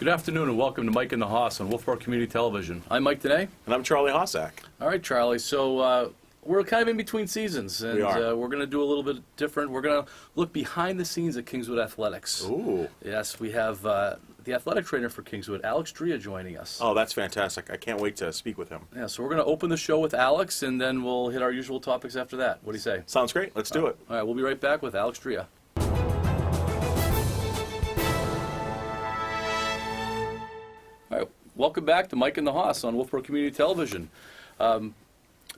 Good afternoon and welcome to Mike and the Hoss on Wolfeboro Community Television. I'm Mike Dene. And I'm Charlie Hossack. All right, Charlie. So we're kind of in between seasons, and we're going to do a little bit different. We're going to look behind the scenes at Kingswood Athletics. Ooh. Yes, we have the athletic trainer for Kingswood, Alex Drea, joining us. Oh, that's fantastic. I can't wait to speak with him. Yeah, so we're going to open the show with Alex, and then we'll hit our usual topics after that. What do you say? Sounds great. Let's do it. All right, we'll be right back with Alex Drea. All right, welcome back to Mike and the Hoss on Wolfeboro Community Television.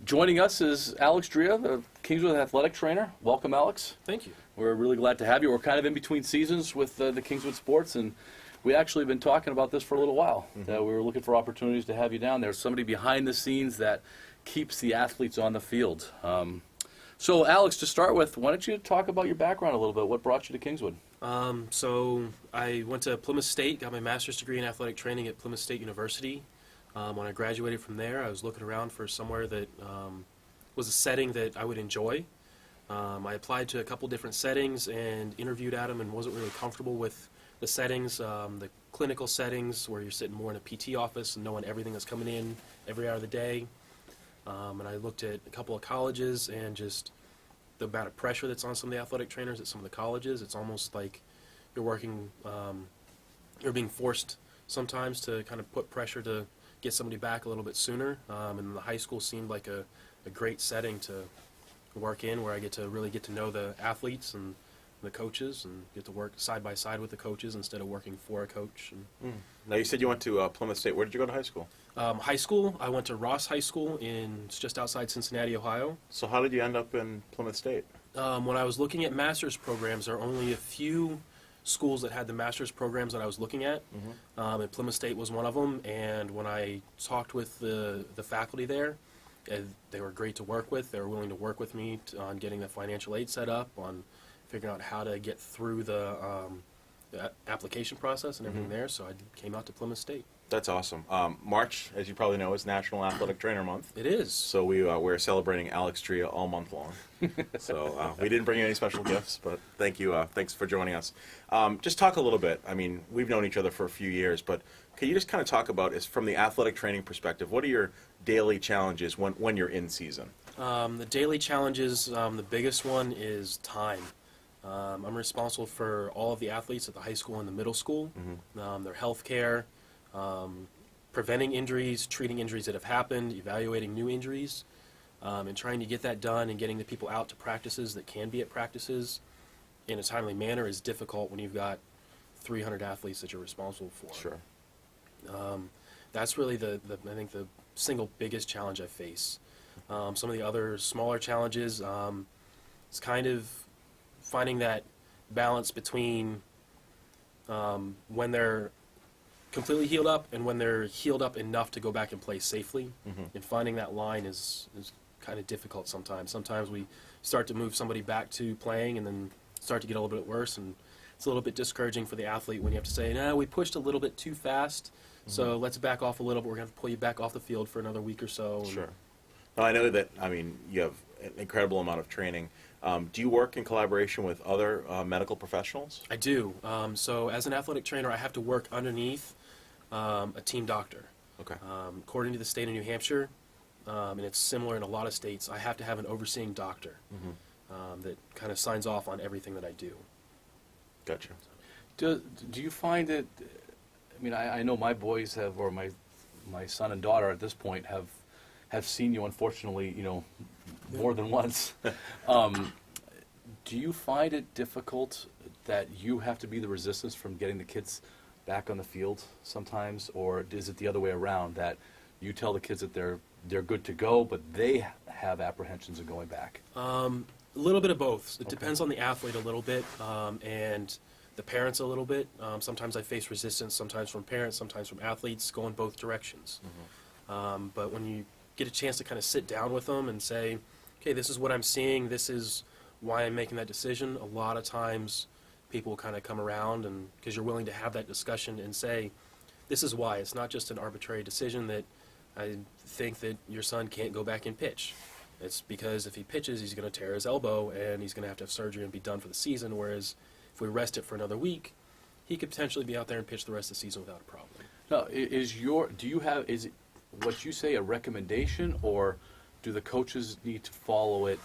Joining us is Alex Drea, the Kingswood athletic trainer. Welcome, Alex. Thank you. We're really glad to have you. We're kind of in between seasons with the Kingswood sports, and we actually have been talking about this for a little while. We were looking for opportunities to have you down there. Somebody behind the scenes that keeps the athletes on the field. So, Alex, to start with, why don't you talk about your background a little bit? What brought you to Kingswood? So I went to Plymouth State, got my master's degree in athletic training at Plymouth State University. When I graduated from there, I was looking around for somewhere that was a setting that I would enjoy. I applied to a couple different settings and interviewed at them and wasn't really comfortable with the settings, the clinical settings where you're sitting more in a PT office and knowing everything that's coming in every hour of the day. And I looked at a couple of colleges and just the amount of pressure that's on some of the athletic trainers at some of the colleges. It's almost like you're working, you're being forced sometimes to kind of put pressure to get somebody back a little bit sooner. And the high school seemed like a great setting to work in, where I get to know the athletes and the coaches and get to work side by side with the coaches instead of working for a coach. And Now, you said you went to Plymouth State. Where did you go to high school? high school, I went to Ross High School it's just outside Cincinnati, Ohio. So how did you end up in Plymouth State? When I was looking at master's programs, there are only a few schools that had the master's programs that I was looking at, and Plymouth State was one of them. And when I talked with the faculty there, they were great to work with. They were willing to work with me on getting the financial aid set up, on figuring out how to get through the application process and everything there. So I came out to Plymouth State. That's awesome. March, as you probably know, is National Athletic Trainer Month. It is. So we're celebrating Alex Drea all month long. So we didn't bring you any special gifts, but thank you. Thanks for joining us. Just talk a little bit. I mean, we've known each other for a few years, but can you just kind of talk about, from the athletic training perspective, what are your daily challenges when you're in season? The daily challenges, the biggest one is time. I'm responsible for all of the athletes at the high school and the middle school, their health care, preventing injuries, treating injuries that have happened, evaluating new injuries, and trying to get that done and getting the people out to practices that can be at practices in a timely manner is difficult when you've got 300 athletes that you're responsible for. Sure. That's really I think the single biggest challenge I face. Some of the other smaller challenges is kind of finding that balance between when they're completely healed up and when they're healed up enough to go back and play safely. And finding that line is kind of difficult sometimes. Sometimes we start to move somebody back to playing and then start to get a little bit worse, and it's a little bit discouraging for the athlete when you have to say, no, we pushed a little bit too fast, so let's back off a little bit. We're going to have to pull you back off the field for another week or so. Sure. Now, I know that, you have an incredible amount of training. Do you work in collaboration with other medical professionals? I do. So as an athletic trainer, I have to work underneath a team doctor. Okay. According to the state of New Hampshire, and it's similar in a lot of states, I have to have an overseeing doctor that kind of signs off on everything that I do. Gotcha. Do you find that, I know my boys have, or my son and daughter at this point have seen you, unfortunately, more than once. Do you find it difficult that you have to be the resistance from getting the kids back on the field sometimes, or is it the other way around, that you tell the kids that they're good to go, but they have apprehensions of going back? A little bit of both. It depends on the athlete a little bit, and the parents a little bit. Sometimes I face resistance, sometimes from parents, sometimes from athletes, going both directions. But when you get a chance to kind of sit down with them and say, okay, this is what I'm seeing, this is why I'm making that decision, a lot of times people will kind of come around, and because you're willing to have that discussion and say, this is why. It's not just an arbitrary decision that I think that your son can't go back and pitch. It's because if he pitches, he's going to tear his elbow and he's going to have surgery and be done for the season, whereas if we rest it for another week, he he could potentially be out there and pitch the rest of the season without a problem. Now, is it what you say a recommendation, or do the coaches need to follow it?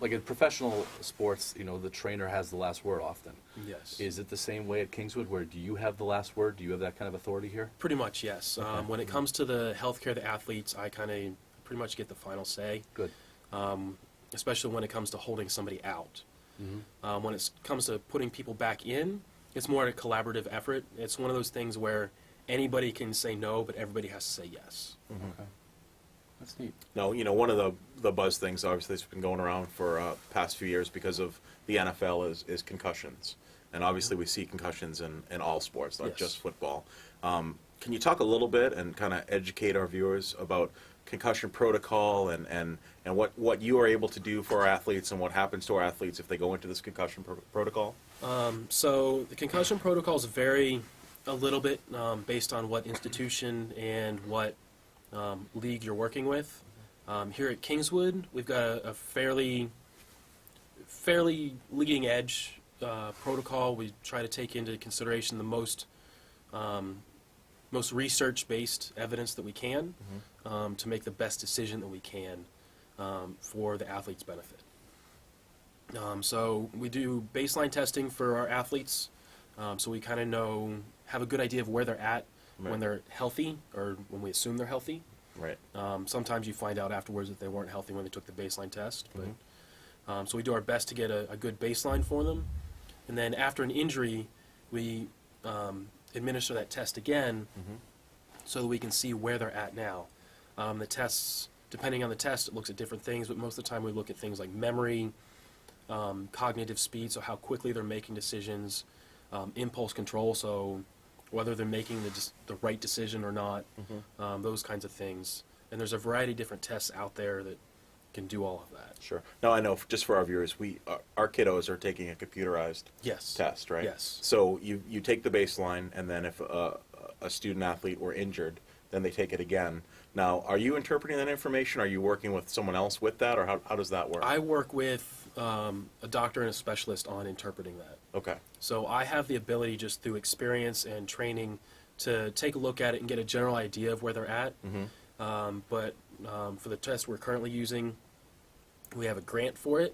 Like in professional sports, the trainer has the last word often. Yes. Is it the same way at Kingswood, where do you have the last word? Do you have that kind of authority here? Pretty much, yes. Okay. When it comes to the healthcare of the athletes, I kind of pretty much get the final say. Good. Especially when it comes to holding somebody out. Mm-hmm. When it comes to putting people back in, it's more a collaborative effort. It's one of those things where anybody can say no, but everybody has to say yes. Okay. That's neat. No, one of the buzz things, obviously, that's been going around for past few years because of the NFL is concussions. And obviously we see concussions in all sports, not Yes. just football. Can you talk a little bit and kind of educate our viewers about concussion protocol and what you are able to do for our athletes and what happens to our athletes if they go into this concussion protocol? So the concussion protocols vary a little bit based on what institution and what league you're working with. Here at Kingswood, we've got a fairly leading edge protocol. We try to take into consideration the most research-based evidence that we can to make the best decision that we can for the athlete's benefit. So we do baseline testing for our athletes, so we kind of have a good idea of where they're at Right. when they're healthy, or when we assume they're healthy. Right. Sometimes you find out afterwards that they weren't healthy when they took the baseline test. But so we do our best to get a good baseline for them, and then after an injury, we administer that test again, so that we can see where they're at now. The tests, depending on the test, it looks at different things, but most of the time we look at things like memory, cognitive speed, so how quickly they're making decisions, impulse control, so whether they're making the right decision or not, those kinds of things. And there's a variety of different tests out there that can do all of that. Sure. Now, I know, just for our viewers, our kiddos are taking a computerized Yes. test, right? Yes. So you take the baseline, and then if a student athlete were injured, then they take it again. Now, are you interpreting that information? Are you working with someone else with that, or how does that work? I work with a doctor and a specialist on interpreting that. Okay. So I have the ability, just through experience and training, to take a look at it and get a general idea of where they're at. But for the test we're currently using, we have a grant for it,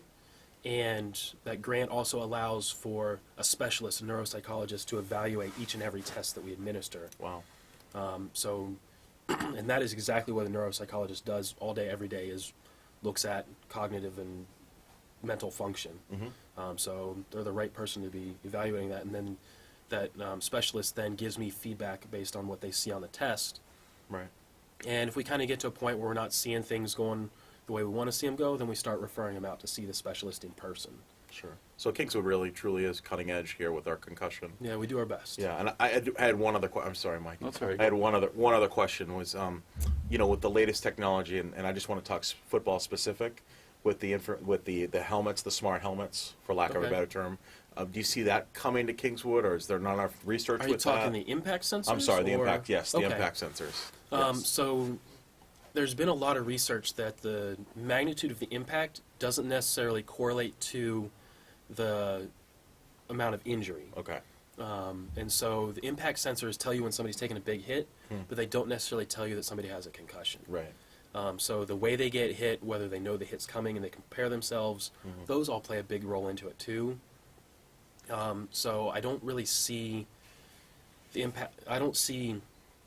and that grant also allows for a specialist, a neuropsychologist, to evaluate each and every test that we administer. Wow. And that is exactly what a neuropsychologist does all day, every day, is looks at cognitive and mental function. So they're the right person to be evaluating that, and then that specialist then gives me feedback based on what they see on the test. Right. And if we kind of get to a point where we're not seeing things going the way we want to see them go, then we start referring them out to see the specialist in person. Sure. So Kingswood really, truly is cutting edge here with our concussion. Yeah, we do our best. Yeah, and I had one other question. I'm sorry, Mike. That's all right. I had one other question was, with the latest technology, and I just want to talk football specific, with the helmets, the smart helmets, for lack of a Okay. better term. Do you see that coming to Kingswood, or is there not enough research Are you with talking that? the impact sensors? I'm sorry, the or- impact. Yes, the Okay. impact sensors. Yes. So there's been a lot of research that the magnitude of the impact doesn't necessarily correlate to the amount of injury. Okay. And so the impact sensors tell you when somebody's taking a big hit, but they don't necessarily tell you that somebody has a concussion. Right. So the way they get hit, whether they know the hit's coming and they compare themselves, those all play a big role into it too. So I don't really see the impact. I don't see,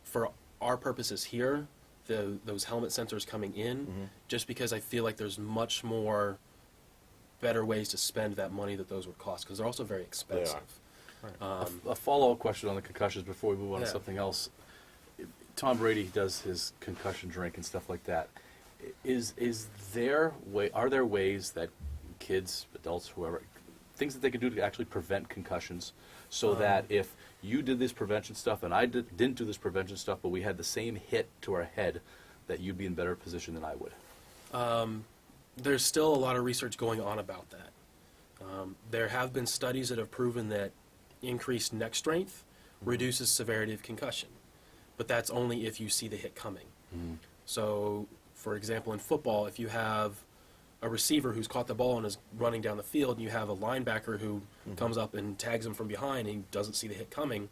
for our purposes here, those helmet sensors coming in, just because I feel like there's much more better ways to spend that money that those would cost, because they're also very expensive. A follow-up question on the concussions before we move on to Yeah. something else. Tom Brady does his concussion drink and stuff like that. Are there ways that kids, adults, whoever, things that they could do to actually prevent concussions, so that if you did this prevention stuff and I didn't do this prevention stuff, but we had the same hit to our head, that you'd be in better position than I would? There's still a lot of research going on about that. There have been studies that have proven that increased neck strength reduces severity of concussion, but that's only if you see the hit coming. So, for example, in football, if you have a receiver who's caught the ball and is running down the field, and you have a linebacker who comes up and tags him from behind and he doesn't see the hit coming,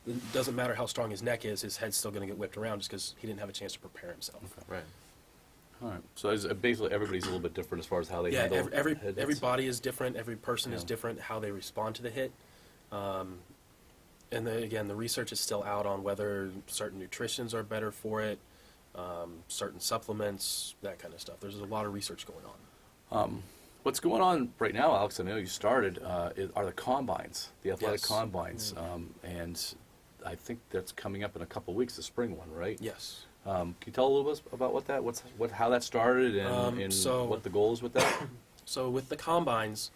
it doesn't matter how strong his neck is, his head's still going to get whipped around just because he didn't have a chance to prepare himself. Right. All right. So basically everybody's a little bit different as far as how they Yeah, handle every hits. body is different, every person is Yeah. different, how they respond to the hit. And again, the research is still out on whether certain nutritions are better for it, certain supplements, that kind of stuff. There's a lot of research going on. What's going on right now, Alex? I know you started. Are the combines, the athletic Yes. combines, and I think that's coming up in a couple weeks, the spring one, right? Yes. Can you tell a little bit about how that started and so- what the goal is with that? So with the combines,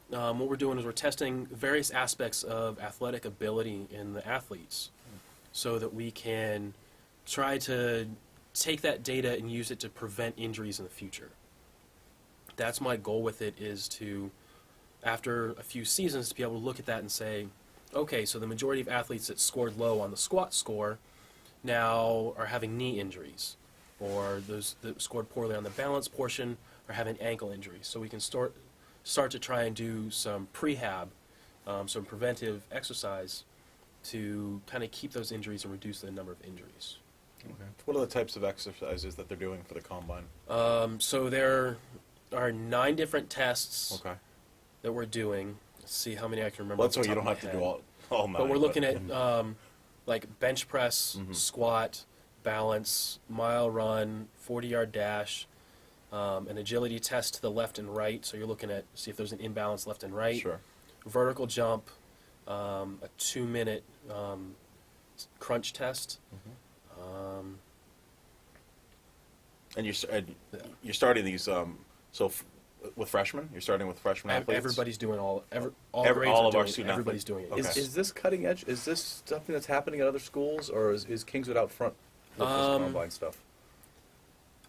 what we're doing is we're testing various aspects of athletic ability in the athletes so that we can try to take that data and use it to prevent injuries in the future. That's my goal with it, is to, after a few seasons, to be able to look at that and say, okay, so the majority of athletes that scored low on the squat score now are having knee injuries, or those that scored poorly on the balance portion are having ankle injuries. So we can start to try and do some prehab, some preventive exercise to kind of keep those injuries and reduce the number of injuries. Okay. What are the types of exercises that they're doing for the combine? So there are 9 different tests Okay. that we're doing. Let's see how many I can remember. Well, off that's the why you top don't of have my to do head. all 9. But we're looking at like bench press, squat, balance, mile run, 40-yard dash, an agility test to the left and right. So you're looking at see if there's an imbalance left and right. Sure. Vertical jump, a 2-minute crunch test. And you're starting these. With freshmen, you're starting with freshman athletes. Everybody's doing all grades all are of our doing it. student Everybody's athletes. doing it. Okay. Is this cutting edge? Is this something that's happening at other schools, or is Kingswood out front with this combine stuff?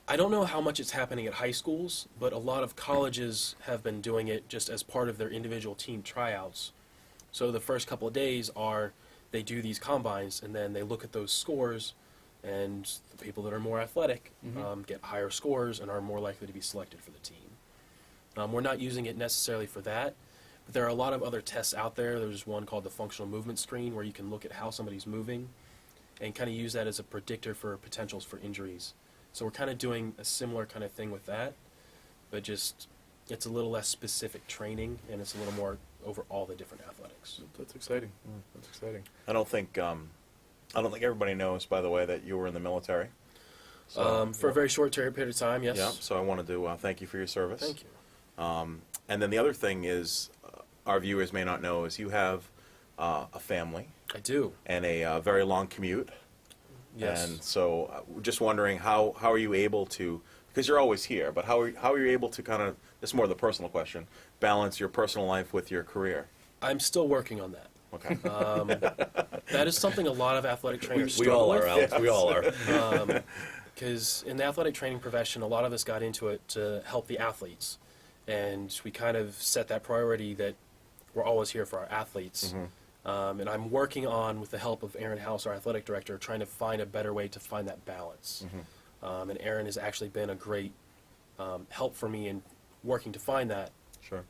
I don't know how much it's happening at high schools, but a lot of colleges have been doing it just as part of their individual team tryouts. So the first couple of days they do these combines, and then they look at those scores, and the people that are more athletic get higher scores and are more likely to be selected for the team. We're not using it necessarily for that, but there are a lot of other tests out there. There's one called the functional movement screen where you can look at how somebody's moving and kind of use that as a predictor for potentials for injuries. So we're kind of doing a similar kind of thing with that, but just it's a little less specific training and it's a little more over all the different athletics. That's exciting. That's exciting. I don't think everybody knows, by the way, that you were in the military. So, For a very short period of time, yes. yeah. So I wanted to thank you for your service. Thank you. And then the other thing is, our viewers may not know, is you have a family I do. and a very long commute. Yes. And so, just wondering how are you able to, because you're always here, but how are you able to kind of, this is more of the personal question, balance your personal life with your career? I'm still working on that. Okay. That is something a lot of athletic trainers We struggle all with. are, Alex. We all are. Because in the athletic training profession, a lot of us got into it to help the athletes. And we kind of set that priority that we're always here for our athletes. And I'm working on, with the help of Aaron House, our athletic director, trying to find a better way to find that balance. And Aaron has actually been a great help for me in working to find that, Sure.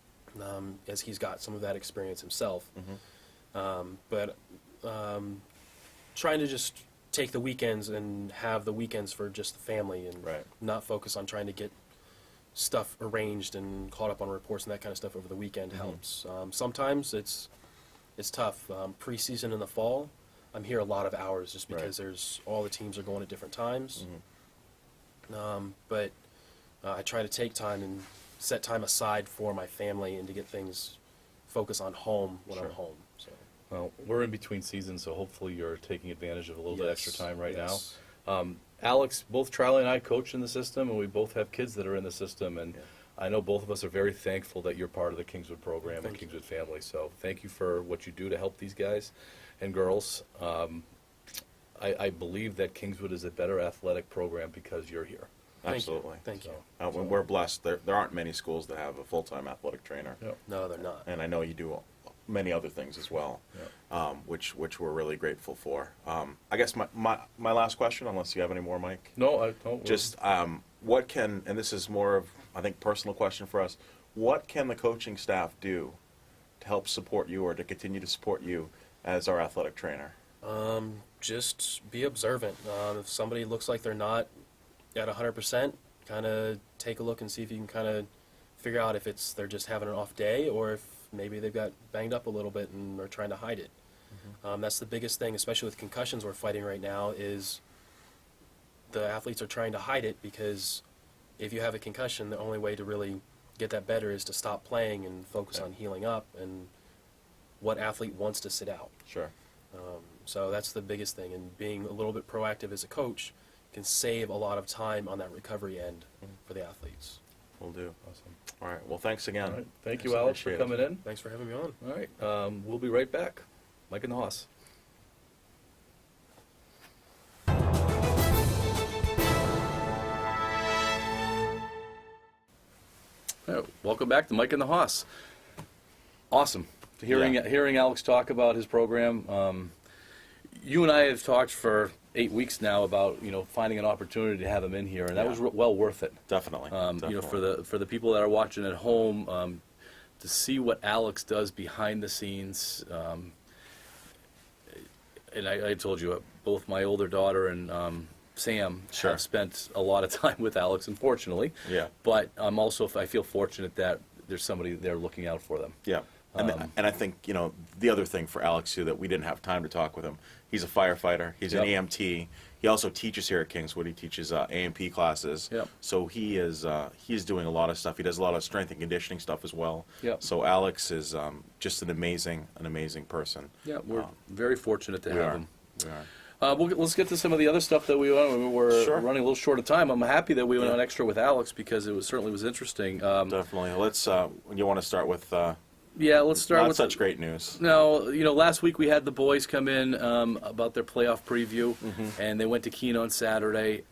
as he's got some of that experience himself. But trying to just take the weekends and have the weekends for just the family and Right. not focus on trying to get stuff arranged and caught up on reports and that kind of stuff over the weekend helps. Sometimes it's tough. Preseason in the fall, I'm here a lot of hours just because there's all the teams are going at different times. But I try to take time and set time aside for my family and to get things focus on home when I'm home. So Well, we're in between seasons, so hopefully you're taking advantage of a little bit extra time right yes. now. Alex, both Charlie and I coach in the system, and we both have kids that are in the system, and I know both of us are very thankful that you're part of the Kingswood program and Thank you. Kingswood family. So thank you for what you do to help these guys and girls. I believe that Kingswood is a better athletic program because you're here. Thank you. Absolutely. Thank you. When we're blessed. There aren't many schools that have a full-time athletic trainer. Yep. No, they're not. And I know you do many other things as well, which we're really grateful for. I guess my last question, unless you have any more, Mike, No, I don't. just what can, and this is more of I think, personal question for us. What can the coaching staff do to help support you or to continue to support you as our athletic trainer? Just be observant. If somebody looks like they're not at 100%, kind of take a look and see if you can kind of figure out if they're just having an off day or if maybe they've got banged up a little bit and are trying to hide it. That's the biggest thing, especially with concussions we're fighting right now, is the athletes are trying to hide it, because if you have a concussion, the only way to really get that better is to stop playing and focus on healing up. And what athlete wants to sit out? Sure. So that's the biggest thing, and being a little bit proactive as a coach can save a lot of time on that recovery end for the athletes. Will do. Awesome. All right. Well, thanks again. All right. Thank Yes, you, Alex, for appreciate it. coming in. Thanks for having me on. All right. We'll be right back. Mike and the Hoss. All right, welcome back to Mike and the Hoss. Awesome. Hearing Alex talk about his program. You and I have talked for 8 weeks now about finding an opportunity to have him in here, and that was well worth it. Definitely. For the people that are watching at home, to see what Alex does behind the scenes. And I told you, both my older daughter and Sam Sure. have spent a lot of time with Alex, unfortunately. Yeah. But I feel fortunate that there's somebody there looking out for them. Yeah. And I think, the other thing for Alex, too, that we didn't have time to talk with him, he's a firefighter. He's an Yep. EMT. He also teaches here at Kingswood. He teaches A&P classes. Yep. So he's doing a lot of stuff. He does a lot of strength and conditioning stuff as well. Yep. So Alex is just an amazing person. Yeah, we're very fortunate to have him. We are. Let's get to some of the other stuff that we went. We're Sure. running a little short of time. I'm happy that we went Yeah. on extra with Alex because it certainly was interesting. Definitely. Let's. You want to start with? Yeah, let's start Not with such great news. No, last week we had the boys come in about their playoff preview, and they went to Keene on Saturday.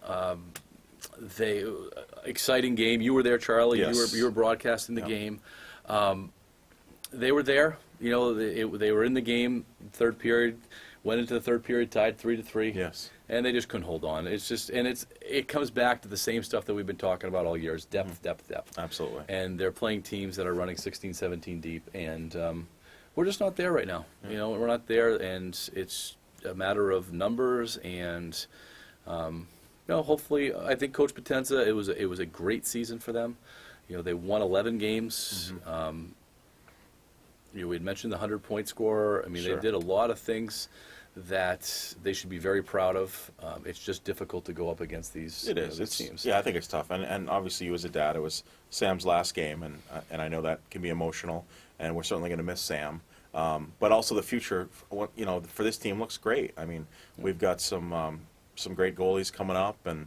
Exciting game. You were there, Charlie. Yes. You were broadcasting the game. They were there. They were in the game. Third period, went into the third period, tied 3-3. Yes. And they just couldn't hold on. It comes back to the same stuff that we've been talking about all year: is depth, depth, depth. Absolutely. And they're playing teams that are running 16, 17 deep, and we're just not there right now. We're not there, and it's a matter of numbers. And hopefully, I think Coach Potenza, it was a great season for them. They won 11 games. We had mentioned the 100-point scorer. I mean, Sure. they did a lot of things that they should be very proud of. It's just difficult to go up against these these teams. Yeah, I think it's tough. And obviously, you as a dad, it was Sam's last game, and I know that can be emotional, and we're certainly going to miss Sam. But also the future, for this team looks great. I mean, we've got some great goalies coming up, and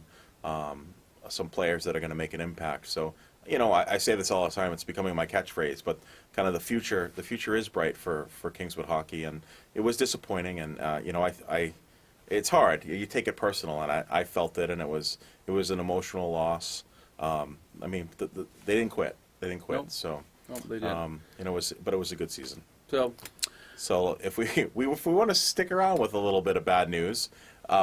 some players that are going to make an impact. So, I say this all the time. It's becoming my catchphrase, but kind of the future is bright for Kingswood hockey, and it was disappointing. And it's hard. You take it personal, and I felt it, and it was an emotional loss. I mean, they didn't quit. They didn't quit. Nope. So, Oh, they did. but it was a good season. So if we want to stick around with a little bit of bad news,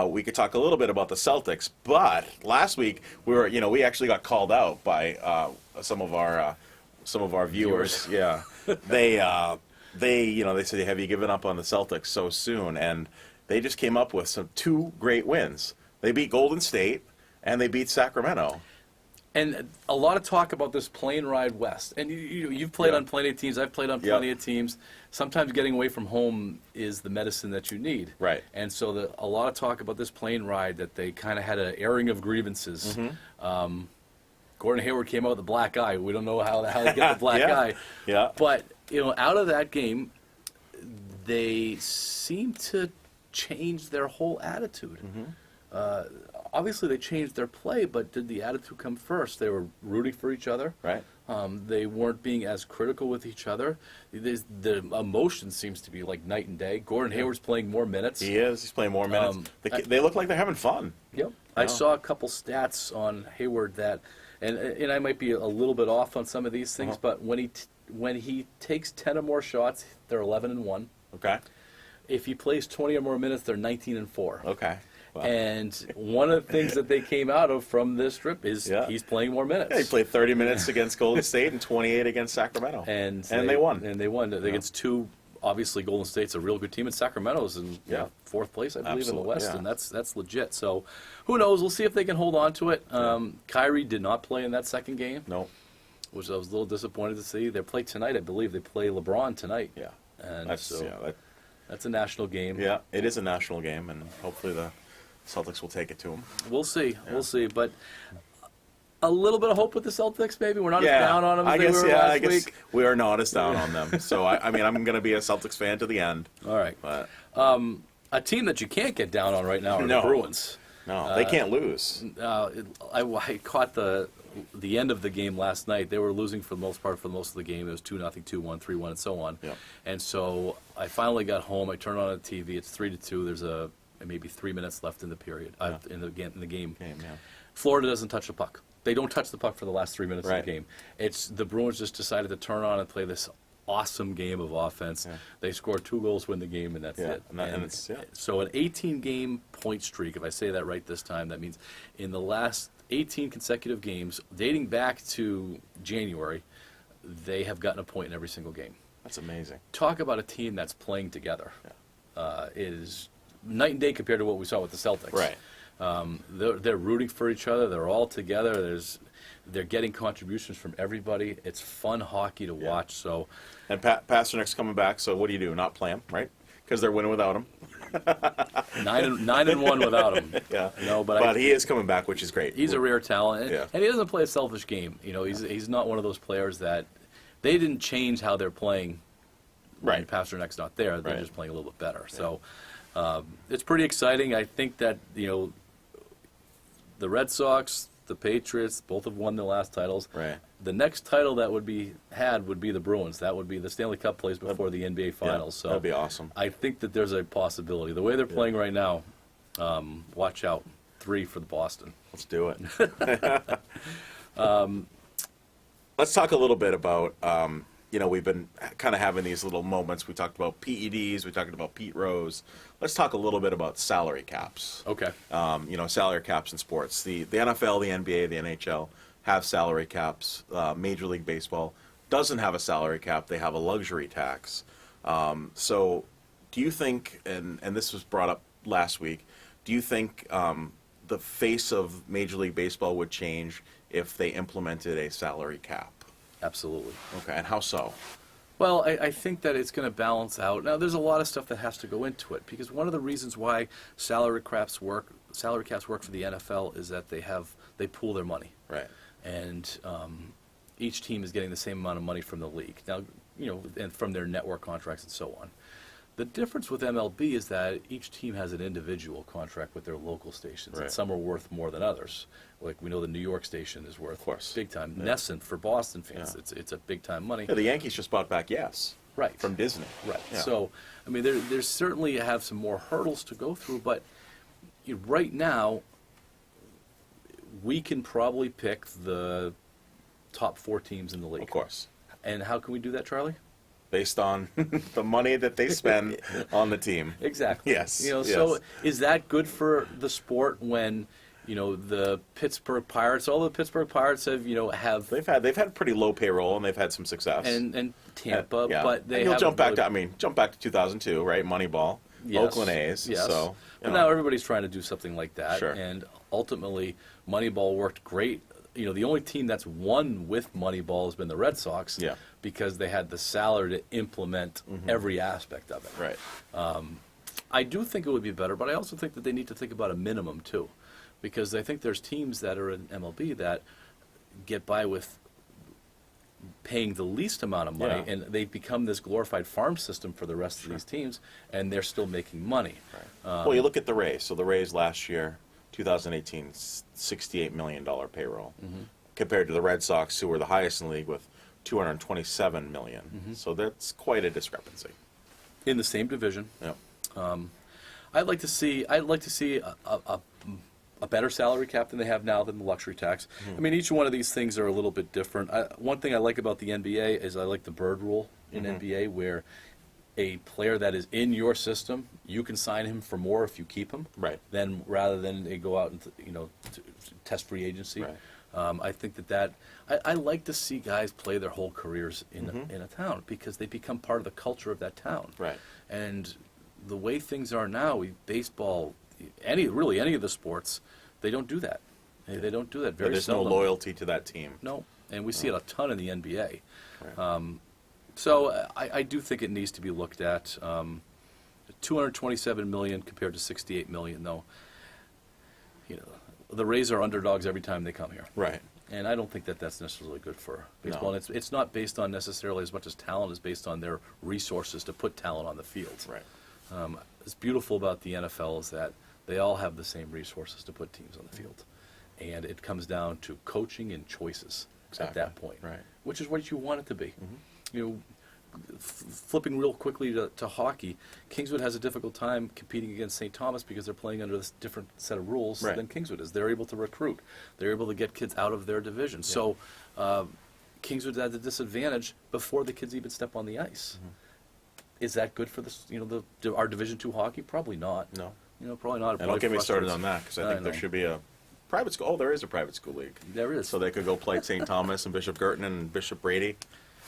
we could talk a little bit about the Celtics. But last week we actually got called out by some of our viewers. Yeah, they said, "Have you given up on the Celtics so soon?" And they just came up with two great wins. They beat Golden State and they beat Sacramento. And a lot of talk about this plane ride west. And you've played on plenty of teams. I've played on plenty of teams. Sometimes getting away from home is the medicine that you need. Right. And so a lot of talk about this plane ride, that they kind of had an airing of grievances. Gordon Hayward came out with a black eye. We don't know how they get the black eye. Yeah. But, out of that game, they seem to change their whole attitude. Obviously, they changed their play, but did the attitude come first? They were rooting for each other. Right. They weren't being as critical with each other. The emotion seems to be like night and day. Gordon Hayward's playing more minutes. He is. He's playing more minutes. They look like they're having fun. Yep. I saw a couple stats on Hayward that, and I might be a little bit off on some of these things, but when he takes 10 or more shots, they're 11-1. Okay. If he plays 20 or more minutes, they're 19-4. Okay. Wow. And one of the things that they came out of from this trip is Yeah. he's playing more minutes. Yeah, he played 30 minutes against Golden State and 28 against Sacramento. and they won. And they won against two. Obviously, Golden State's a real good team, and Sacramento's in Yeah. fourth place, I believe, in Absolutely, the West, yeah. and that's legit. So, who knows? We'll see if they can hold on to it. Kyrie did not play in that second game, No. which I was a little disappointed to see. They play tonight, I believe. They play LeBron tonight. Yeah. And That's, so yeah, that's a national game. yeah, it is a national game, and hopefully the Celtics will take it to them. We'll see. Yeah. We'll see. But a little bit of hope with the Celtics, maybe. We're not as Yeah, down on them as I they guess, were yeah, last I guess week. we are not as down on them. So, I mean, I'm going to be a Celtics fan to the end. All right. But, A team that you can't get down on right now are No. the Bruins. no, they can't lose. I caught the end of the game last night. They were losing for the most part for most of the game. It was 2-0, 2-1, 3-1, and so on. Yeah. And so I finally got home. I turned on the TV. It's 3-2. There's maybe 3 minutes left in the period in the game. Game, yeah. Florida doesn't touch the puck. They don't touch the puck for the last 3 minutes Right. of the game. It's the Bruins just decided to turn on and play this awesome game of offense. Yeah. They scored 2 goals, win the game, and that's Yeah, it. and it's, yeah. So an 18-game point streak, if I say that right this time, that means in the last 18 consecutive games, dating back to January, they have gotten a point in every single game. That's amazing. Talk about a team that's playing together. It is night and day compared to what we saw with the Celtics. Right. They're rooting for each other. They're all together. They're getting contributions from everybody. It's fun hockey to watch. So, And Pasternak's coming back, so what do you do? Not play him, right? Because they're winning without him. 9-1 without him. Yeah. No, But he is coming back, which is great. he's a rare talent, and, Yeah. and he doesn't play a selfish game. You know, he's not one of those players that they didn't change how they're playing. When Right. Pasternak's not there, they're Right. just playing a little bit better. So, it's pretty exciting. I think that the Red Sox, the Patriots, both have won their last titles. Right. The next title that would be the Bruins. That would be the Stanley Cup plays before the NBA Finals. So that'd be awesome. I think that there's a possibility. The way they're playing right now, watch out. 3 for the Boston. Let's do it. Let's talk a little bit about, we've been kind of having these little moments. We talked about PEDs. We talked about Pete Rose. Let's talk a little bit about salary caps. Okay. Salary caps in sports. The NFL, the NBA, the NHL have salary caps. Major League Baseball doesn't have a salary cap. They have a luxury tax. So do you think, and this was brought up last week, do you think the face of Major League Baseball would change if they implemented a salary cap? Absolutely. Okay, and how so? Well, I think that it's going to balance out. Now, there's a lot of stuff that has to go into it because one of the reasons why salary caps work for the NFL is that they pool their money, Right. and each team is getting the same amount of money from the league. Now, and from their network contracts and so on. The difference with MLB is that each team has an individual contract with their local stations, Right. and some are worth more than others. Like we know the New York station is worth Of course. big time. Yeah. Nesson for Boston fans, Yeah. it's a big time money. Yeah, the Yankees just bought back Yes. Right. From Disney. Right. Yeah. So, I mean, there's certainly have some more hurdles to go through, but right now, we can probably pick the top 4 teams in the league. Of course. And how can we do that, Charlie? Based on the money that they spend on the team. Exactly. Yes, So yes. is that good for the sport when, the Pittsburgh Pirates, all the Pittsburgh Pirates have, have They've had pretty low payroll and they've had some success. and Tampa, Yeah. but they and you'll haven't jump back to 2002, right? Moneyball, Yes. Oakland A's. Yes. So But now everybody's trying to do something like that. Sure. And ultimately, Moneyball worked great. The only team that's won with Moneyball has been the Red Sox. Yeah. Because they had the salary to implement every aspect of it. right. I do think it would be better, but I also think that they need to think about a minimum too, because I think there's teams that are in MLB that get by with paying the least amount of money, Yeah. and they've become this glorified farm system for the rest of these teams, and they're still making money. Well, you look at the Rays. So the Rays last year, 2018, $68 million payroll, compared to the Red Sox, who were the highest in the league with $227 million. So that's quite a discrepancy. In the same division, Yep. I'd like to see a better salary cap than they have now than the luxury tax. I mean, each one of these things are a little bit different. One thing I like about the NBA is I like the bird rule in NBA, where a player that is in your system, you can sign him for more if you keep him. Right. Then rather than they go out and to test free agency. Right. I think that I like to see guys play their whole careers in a town because they become part of the culture of that town. Right. And the way things are now, baseball, any of the sports, they don't do that. They don't do that very There's seldom. no loyalty to that team. No, and we see it a ton in the NBA. Right. So I do think it needs to be looked at. 227 million compared to 68 million, though. The Rays are underdogs every time they come here. Right. And I don't think that that's necessarily good for baseball. No. And it's not based on necessarily as much as talent, it's based on their resources to put talent on the field. Right. What's beautiful about the NFL is that they all have the same resources to put teams on the field. And it comes down to coaching and choices at that point, Right. which is what you want it to be. Flipping real quickly to hockey, Kingswood has a difficult time competing against St. Thomas because they're playing under this different set of rules Right. than Kingswood is. They're able to recruit. They're able to get kids out of their division. So Kingswood had the disadvantage before the kids even step on the ice. Is that good for our Division II hockey? Probably not. No. Probably not. It And don't probably get me started frustrates- on that because I I think there know. should be a private school. Oh, there is a private school league. There is. So they could go play St. Thomas and Bishop Girton and Bishop Brady.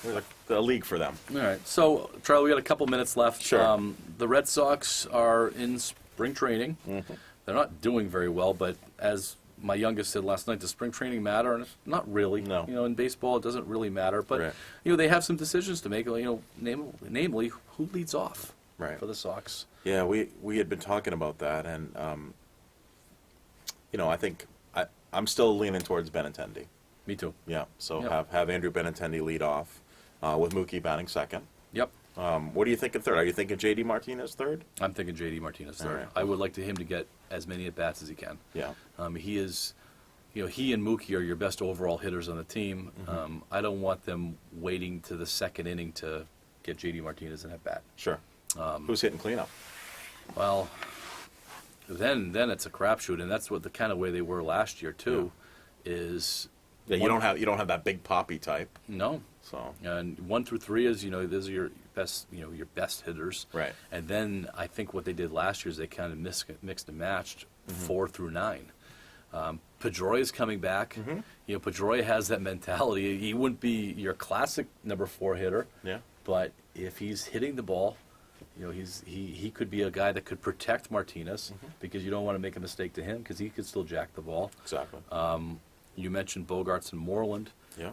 There's a league for them. All right. So, Charlie, we got a couple minutes left. Sure. The Red Sox are in spring training. They're not doing very well, but as my youngest said last night, does spring training matter? And it's not really. No. In baseball, it doesn't really matter. But, Right. they have some decisions to make, namely, who leads off Right. for the Sox. Yeah, we had been talking about that, and I think I'm still leaning towards Benintendi. Me too. Yeah, so Yep. have Andrew Benintendi lead off, with Mookie batting second. Yep. What are you thinking third? Are you thinking J.D. Martinez third? I'm thinking J.D. Martinez third. right. I would like him to get as many at-bats as he can. Yeah. He is, he and Mookie are your best overall hitters on the team. I don't want them waiting to the second inning to get J.D. Martinez an at-bat. Sure. Who's hitting cleanup? Well, then it's a crapshoot, and that's what the kind of way they were last year too. Is Yeah, you don't have that big poppy type. no, So and 1 through 3 is those are your best your best hitters. Right. And then I think what they did last year is they kind of mixed and matched 4 through 9. Pedroia is coming back. Pedroia has that mentality. He wouldn't be your classic number 4 hitter. yeah. But if he's hitting the ball, he could be a guy that could protect Martinez because you don't want to make a mistake to him because he could still jack the ball. Exactly. You mentioned Bogarts and Moreland. yeah.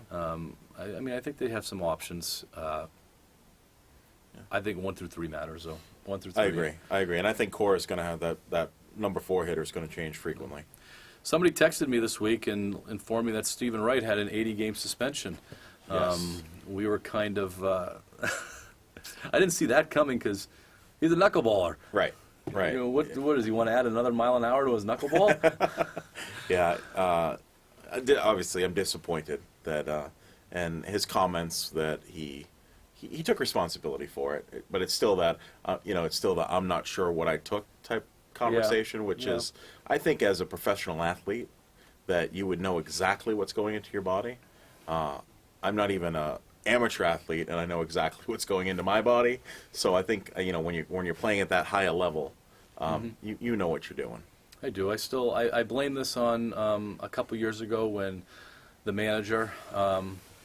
I think they have some options. I think 1 through 3 matters though. 1 through 3. I agree, and I think Cora is going to have that number 4 hitter is going to change frequently. Somebody texted me this week and informed me that Stephen Wright had an 80-game suspension. Yes. We were kind of. I didn't see that coming because he's a knuckleballer. Right. Right. What does he want to add another mile an hour to his knuckleball? Yeah. Obviously, I'm disappointed that, and his comments that he took responsibility for it, but it's still that, it's still the I'm not sure what I took type conversation, which Yeah. is, I think as a professional athlete, that you would know exactly what's going into your body. I'm not even a amateur athlete, and I know exactly what's going into my body. So I think when you're playing at that high a level, you know what you're doing. I do. I blame this on a couple years ago when the manager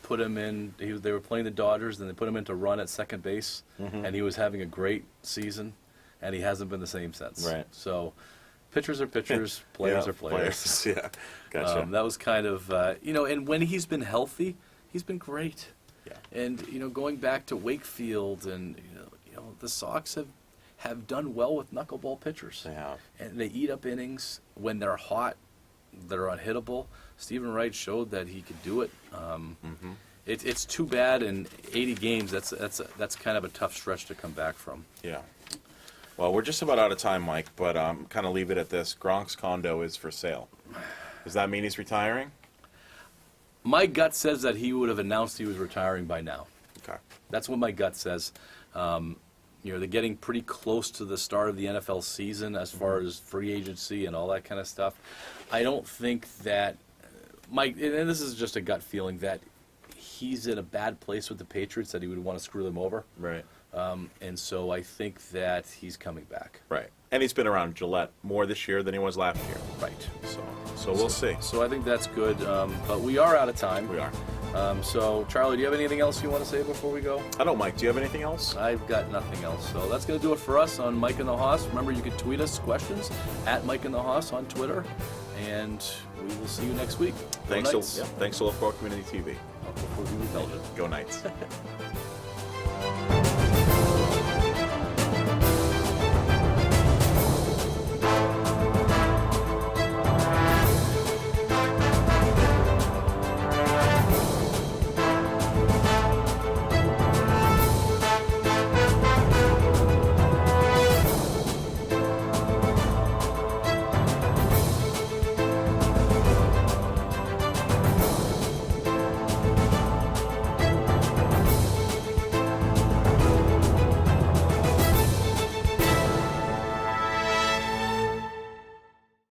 put him in. They were playing the Dodgers, and they put him in to run at second base, and he was having a great season, and he hasn't been the same since. Right. So, pitchers are pitchers, players Yeah, are players. Yeah, gotcha. That was kind of and when he's been healthy, he's been great. Yeah. And going back to Wakefield, and the Sox have done well with knuckleball pitchers. They have. And they eat up innings when they're hot. They're unhittable. Stephen Wright showed that he could do it. It's too bad in 80 games. That's kind of a tough stretch to come back from. Yeah. Well, we're just about out of time, Mike, but kind of leave it at this. Gronk's condo is for sale. Does that mean he's retiring? My gut says that he would have announced he was retiring by now. Okay. That's what my gut says. They're getting pretty close to the start of the NFL season as far as free agency and all that kind of stuff. I don't think that and this is just a gut feeling, that he's in a bad place with the Patriots, that he would want to screw them over. Right. And so I think that he's coming back. Right. And he's been around Gillette more this year than he was last year. Right. So we'll see. So I think that's good. But we are out of time. We are. So, Charlie, do you have anything else you want to say before we go? I don't, Mike. Do you have anything else? I've got nothing else. So that's going to do it for us on Mike and the Hoss. Remember, you can tweet us questions at Mike and the Hoss on Twitter. And we will see you next week. Thanks Go to Knights. Wolfeboro Community TV. Before we repelled it. Go Knights.